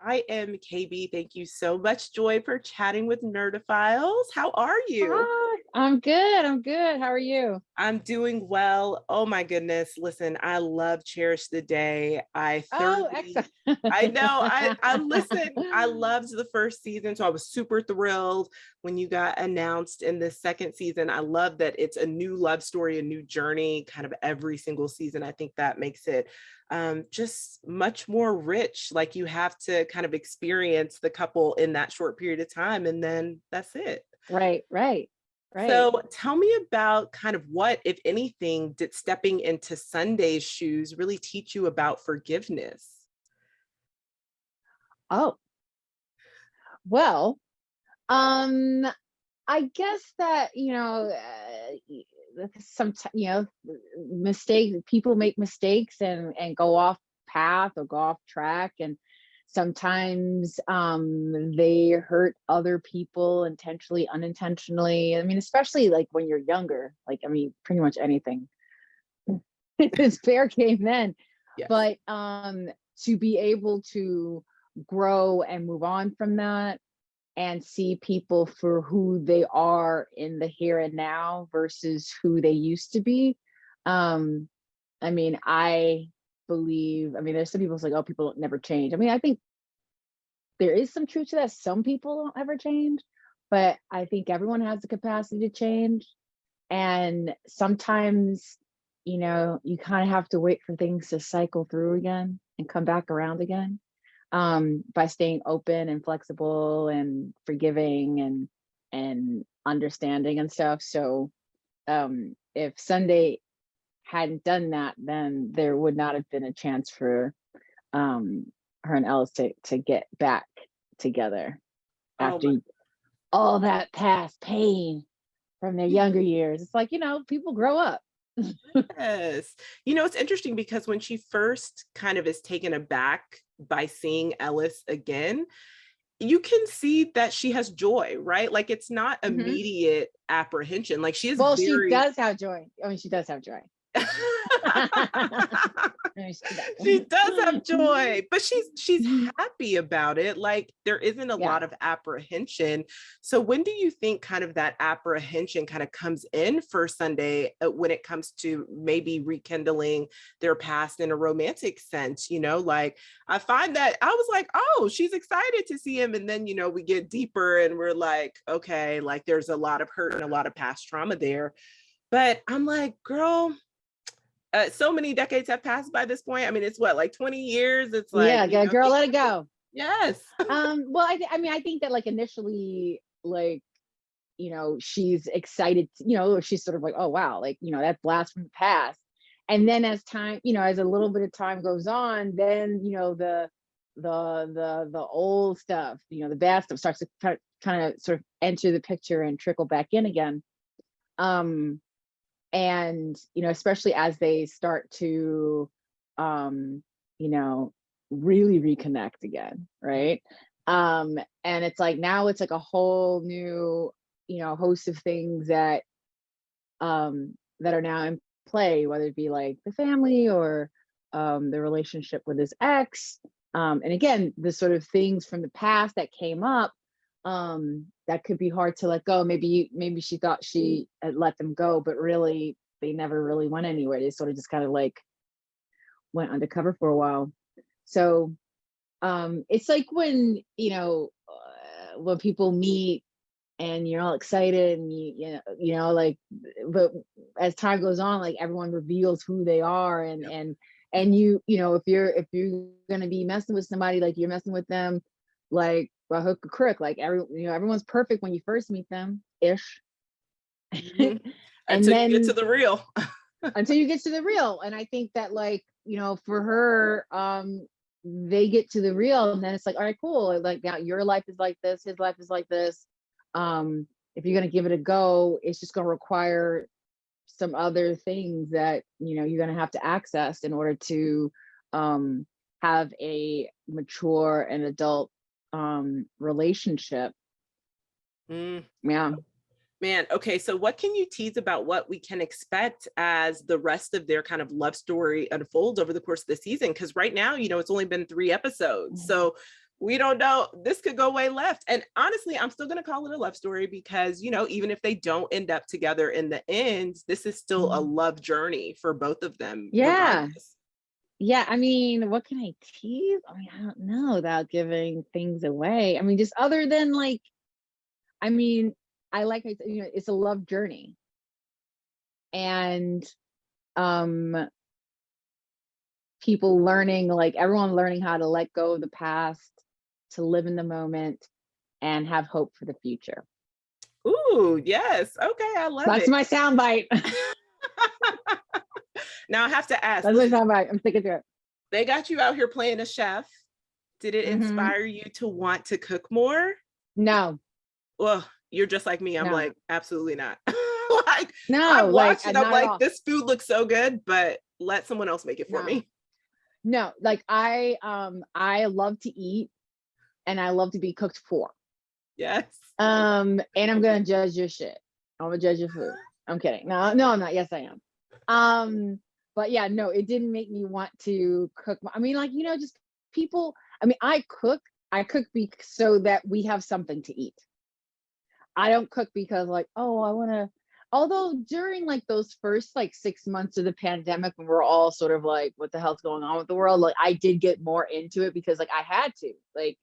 I am KB. Thank you so much, Joy, for chatting with Nerdophiles. How are you? Hi, I'm good. I'm good. How are you? I'm doing well. Oh my goodness. Listen, I love Cherish the Day. Oh, excellent. I know, I listened. I loved the first season. So I was super thrilled when you got announced in the second season. I love that it's a new love story, a new journey, kind of every single season. I think that makes it just much more rich. Like you have to kind of experience the couple in that short period of time, and then that's it. Right, right, right. So tell me about kind of what, if anything, did stepping into Sunday's shoes really teach you about forgiveness? Oh, well, um, I guess that, sometimes, people make mistakes and go off path or go off track. And sometimes they hurt other people intentionally, unintentionally. I mean, especially like when you're younger, like, I mean, pretty much anything is fair game then. Yes. But to be able to grow and move on from that and see people for who they are in the here and now versus who they used to be. Um, I mean, I believe, I mean, there's some people who's like, oh, people don't never change. I mean, I think there is some truth to that. Some people don't ever change, but I think everyone has the capacity to change. And sometimes, you kind of have to wait for things to cycle through again and come back around again, by staying open and flexible and forgiving and understanding and stuff. So if Sunday hadn't done that, then there would not have been a chance for her and Ellis to get back together Oh after all that past pain from their younger years. It's like, people grow up. yes. It's interesting because when she first kind of is taken aback by seeing Ellis again, you can see that she has joy, right? Like it's not Mhm. immediate apprehension. Like she is Well, she very does have joy. I mean, she does have joy. she does have joy, but she's happy about it. Like there isn't a Yeah. lot of apprehension. So when do you think kind of that apprehension kind of comes in for Sunday when it comes to maybe rekindling their past in a romantic sense? Like I find that I was like, oh, she's excited to see him, and then we get deeper and we're like, okay, like there's a lot of hurt and a lot of past trauma there. But I'm like, girl, so many decades have passed by this point. I mean, it's what, like 20 years? It's like, Yeah, girl, let it go. yes. Well, I mean, I think that like initially, like, she's excited, she's sort of like, oh wow, like, that blast from the past. And then as time, as a little bit of time goes on, then, the old stuff, the bad stuff starts to kind of sort of enter the picture and trickle back in again. And especially as they start to you know really reconnect again, right? And it's like now it's like a whole new host of things that are now in play, whether it be like the family or the relationship with his ex, and again the sort of things from the past that came up, that could be hard to let go. Maybe she thought she had let them go, but really they never really went anywhere. They sort of just kind of like went undercover for a while. So it's like when when people meet and you're all excited and like, but as time goes on, like everyone reveals who they are, and Yep. if you're gonna be messing with somebody, like you're messing with them like a hook or crook. Like everyone's perfect when you first meet them ish. Mhm. And Until you get to then the real. until you get to the real. And I think that, like, for her, they get to the real, and then it's like, all right, cool, like now your life is like this, his life is like this. If you're going to give it a go, it's just going to require some other things that you're going to have to access in order to um have a mature and adult relationship. Mm. Yeah. Man, okay, so what can you tease about what we can expect as the rest of their kind of love story unfolds over the course of the season? Because right now, it's only been 3 episodes. So We don't know. This could go way left. And honestly, I'm still going to call it a love story because, even if they don't end up together in the end, this is still a Mm. love journey for both of them, Yeah. regardless. Yeah. I mean, what can I tease? I mean, I don't know without giving things away. I mean, just other than like, I mean, I said, it's a love journey. And um people learning, like everyone learning how to let go of the past, to live in the moment and have hope for the future. Ooh, yes. Okay. I love That's it. my soundbite. Now I have to ask, That's my listen, soundbite. I'm sticking to it. they got you out here playing a chef. Did it Hmm. inspire you to want to cook more? No, Well, you're just like me. I'm no, like, absolutely not. Like, no, I've like watched it. I'm not at like, all. this food looks so good, but let someone else make it for No, me. no, like I love to eat and I love to be cooked for. Yes. And I'm gonna judge your shit. I'm gonna judge your food. I'm kidding. No, no, I'm not. Yes, I am. But yeah, no, it didn't make me want to cook. I mean, like, just people. I mean, I cook. So that we have something to eat. I don't cook because like, oh, I want to. Although during like those first like 6 months of the pandemic, when we're all sort of like, what the hell's going on with the world? Like, I did get more into it because like I had to. Like,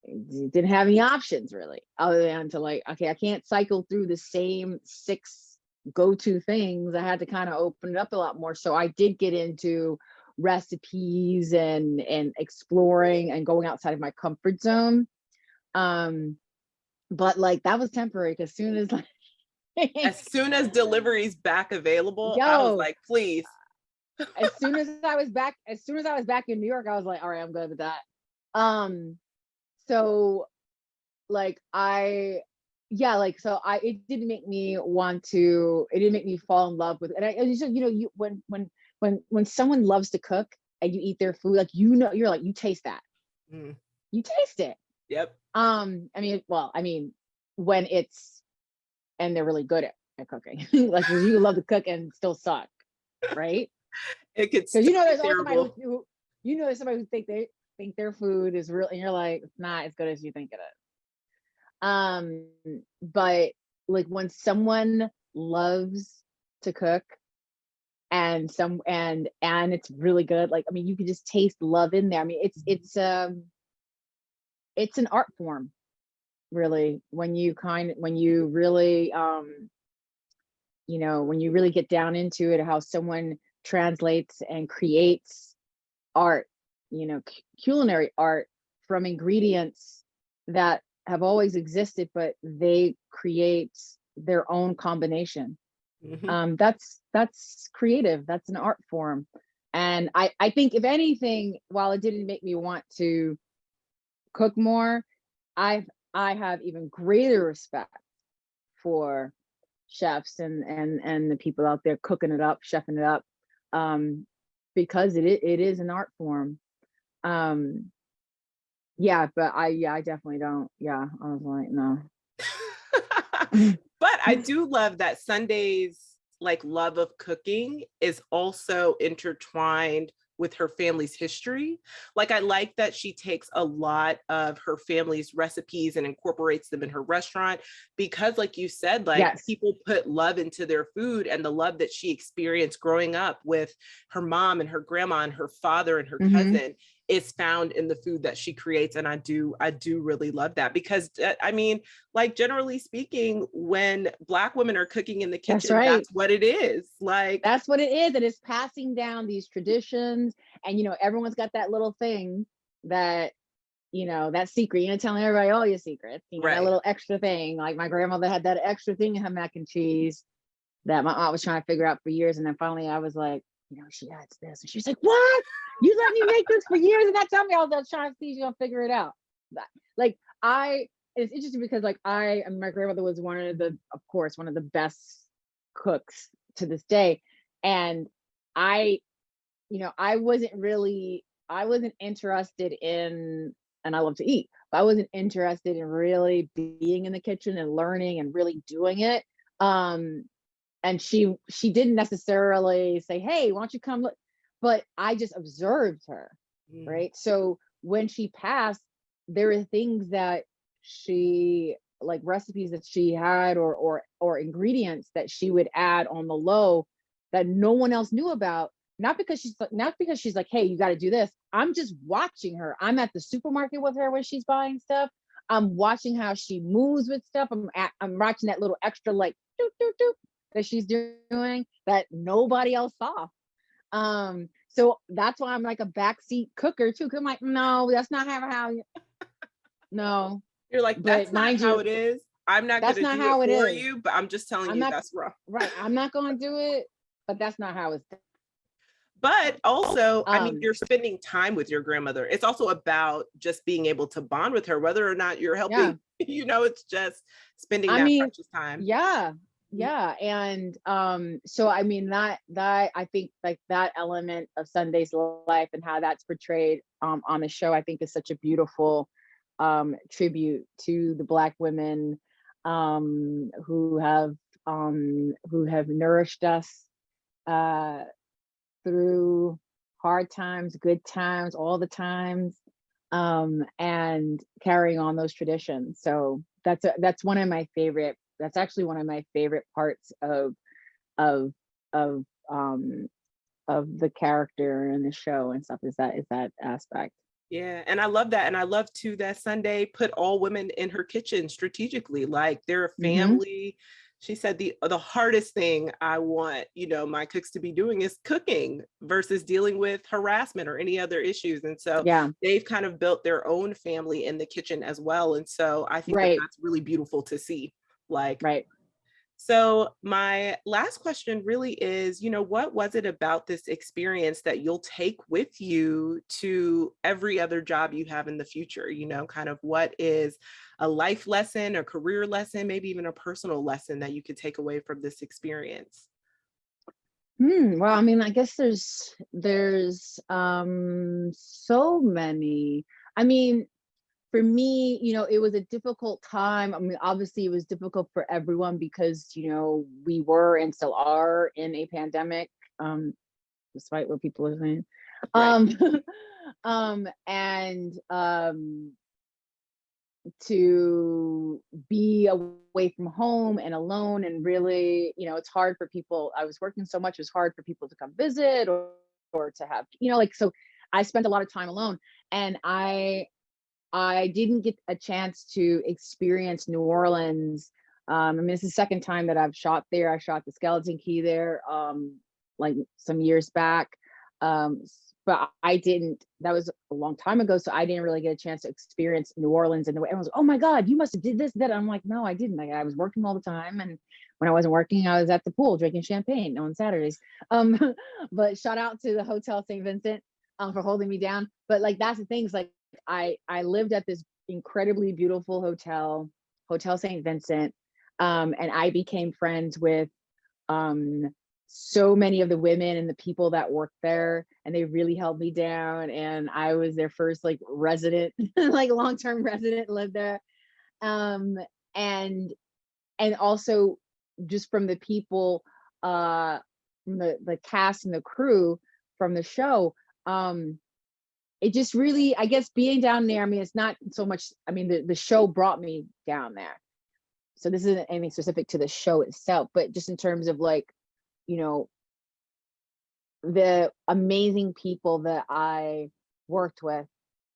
didn't have any options really other than to like, okay, I can't cycle through the same six go-to things. I had to kind of open it up a lot more. So I did get into recipes and exploring and going outside of my comfort zone. um but like that was temporary because soon as like As soon as delivery's back available, I was yo like, please. as soon as I was back in New York, I was like, all right, I'm good with that. Um so like I yeah, like so I it didn't make me want to, it didn't make me fall in love with it. And I just, you when someone loves to cook and you eat their food, like, you're like, you taste that, Mm, you taste it. yep. I mean, when it's, and they're really good at cooking. Like, 'cause you love to cook and still suck, right? It could Because still be there's always somebody terrible. there's somebody who think their food is real, and you're like, it's not as good as you think it is. Um, but like when someone loves to cook and it's really good, like, I mean, you can just taste love in there. I mean, it's an art form, really, when you really when you really get down into it, how someone translates and creates art, culinary art from ingredients that have always existed, but they create their own combination. Mhm. That's creative. That's an art form. And I think if anything, while it didn't make me want to cook more, I have even greater respect for chefs and the people out there cooking it up, chefing it up, um, because it is an art form. Um, yeah, but I definitely don't. Yeah, I was like, no. But I do love that Sunday's like love of cooking is also intertwined with her family's history. Like, I like that she takes a lot of her family's recipes and incorporates them in her restaurant because, like you said, like Yes. people put love into their food, and the love that she experienced growing up with her mom and her grandma and her father and her Hmm. cousin is found in the food that she creates. And I do really love that because I mean, like, generally speaking, when Black women are cooking in the That's kitchen, right. that's what it is. Like, That's what it is. It is passing down these traditions, and everyone's got that little thing that that secret. Telling everybody all your secrets. That right. little extra thing. Like my grandmother had that extra thing in her mac and cheese that my aunt was trying to figure out for years, and then finally I was like, she adds this, and she's like, "What? You let me make this for years and not tell me?" I was trying to see if you're gonna figure it out. Like it's interesting because like my grandmother was of course, one of the best cooks to this day, and I I wasn't interested in, and I love to eat, but I wasn't interested in really being in the kitchen and learning and really doing it. Um, and she didn't necessarily say, "Hey, why don't you come look?" But I just observed her, Mm. right? So when she passed, there are things that she, like recipes that she had, or ingredients that she would add on the low that no one else knew about. Not because she's like, hey, you got to do this. I'm just watching her. I'm at the supermarket with her when she's buying stuff. I'm watching how she moves with stuff. I'm watching that little extra like doop doop doop that she's doing that nobody else saw. So that's why I'm like a backseat cooker too. Cause I'm like, no, that's not no. You're like, But that's not mind how you, it is. I'm not that's gonna not do it how it for is. you, but I'm just telling I'm you not that's wrong. right. I'm not gonna do it, but that's not how it's done. But also, I mean, Um, you're spending time with your grandmother. It's also about just being able to bond with her, whether or not you're yeah. helping, it's just spending I that mean, precious time. yeah, Mhm. yeah. And so I mean that I think like that element of Sunday's life and how that's portrayed on the show, I think is such a beautiful tribute to the Black women who have nourished us uh through hard times, good times, all the times, and carrying on those traditions. So that's one of my favorite. That's actually one of my favorite parts of of um of the character in the show and stuff, is that aspect. Yeah, and I love that. And I love too that Sunday put all women in her kitchen strategically, like they're a Hmm. family. She said the hardest thing I want, my cooks to be doing is cooking versus dealing with harassment or any other issues. And so Yeah, they've kind of built their own family in the kitchen as well. And so I think that right, that's really beautiful to see. Like, right. so my last question really is, what was it about this experience that you'll take with you to every other job you have in the future? Kind of what is a life lesson, a career lesson, maybe even a personal lesson that you could take away from this experience? Well, I mean, I guess there's so many. I mean, for me, it was a difficult time. I mean, obviously, it was difficult for everyone because, we were and still are in a pandemic, um, despite what people are saying. Right. Um, and to be away from home and alone, and really, it's hard for people. I was working so much, it was hard for people to come visit, or to have, like, so I spent a lot of time alone, and I didn't get a chance to experience New Orleans. I mean, it's the second time that I've shot there. I shot the Skeleton Key there, like some years back. But I didn't, that was a long time ago. So I didn't really get a chance to experience New Orleans in the way everyone's like, oh my God, you must have did this, that. I'm like, no, I didn't. I was working all the time. And when I wasn't working, I was at the pool drinking champagne on Saturdays. Um, but shout out to the Hotel St. Vincent for holding me down. But like, that's the things, like, I lived at this incredibly beautiful Hotel St. Vincent, and I became friends with um, so many of the women and the people that worked there, and they really held me down. And I was their first like resident, like long-term resident, lived there. Um, and also just from the people, from the cast and the crew from the show. It just really, I guess, being down there, I mean, it's not so much, I mean, the show brought me down there. So this isn't anything specific to the show itself, but just in terms of like, you know, the amazing people that I worked with,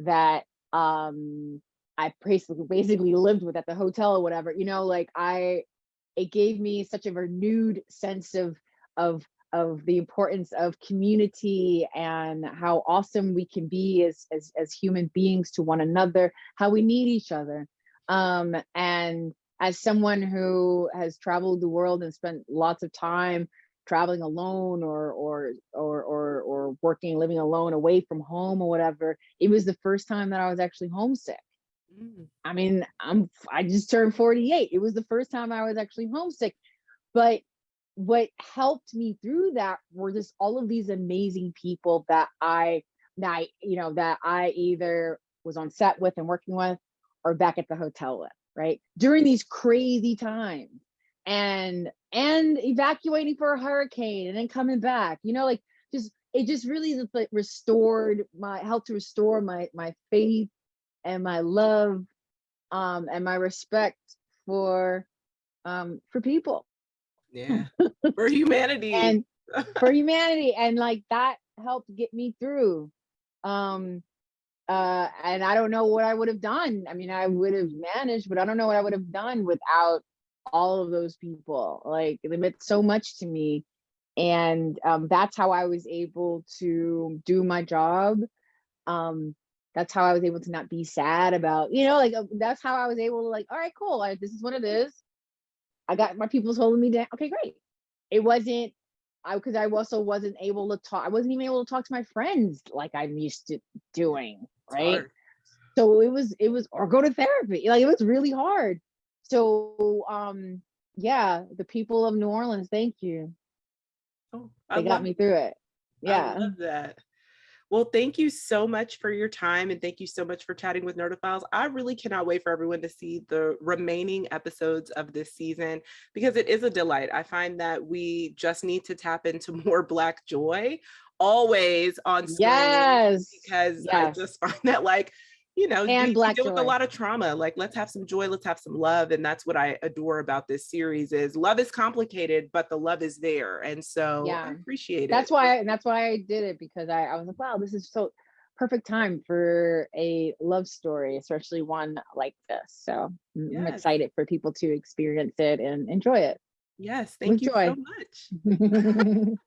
that I basically lived with at the hotel or whatever, like it gave me such a renewed sense of the importance of community, and how awesome we can be as human beings to one another, how we need each other. And as someone who has traveled the world and spent lots of time traveling alone, or working, living alone away from home or whatever, it was the first time that I was actually homesick. Mm. I mean, I just turned 48. It was the first time I was actually homesick. But what helped me through that were just all of these amazing people that I either was on set with and working with, or back at the hotel with, right? During these crazy times, and evacuating for a hurricane and then coming back, like, just it just really just like helped to restore my faith and my love, and my respect for people Yeah. For humanity. and for humanity, and like that helped get me through. Um, and I don't know what I would have done. I mean, I would have managed, but I don't know what I would have done without all of those people. Like, they meant so much to me, and that's how I was able to do my job. um that's how I was able to not be sad about, like, that's how I was able to, like, all right, cool, this is what it is. I got my people's holding me down. Okay, great. It wasn't, because I also wasn't able to talk. I wasn't even able to talk to my friends like I'm used to doing, It's right? hard. So it was, or go to therapy. Like, it was really hard. So yeah, the people of New Orleans, thank you. Oh, I They got love me through it. I Yeah. love that. Well, thank you so much for your time and thank you so much for chatting with Nerdophiles. I really cannot wait for everyone to see the remaining episodes of this season because it is a delight. I find that we just need to tap into more Black joy always on screen Yes. because I Yes. just find that, like, And we Black deal with a joy. lot of trauma. Like, let's have some joy, let's have some love. And that's what I adore about this series is love is complicated, but the love is there. And so I Yeah. appreciate it. That's why I did it, because I was like, wow, this is so perfect time for a love story, especially one like this. So I'm Yes. excited for people to experience it and enjoy it Yes, thank with you so joy. much.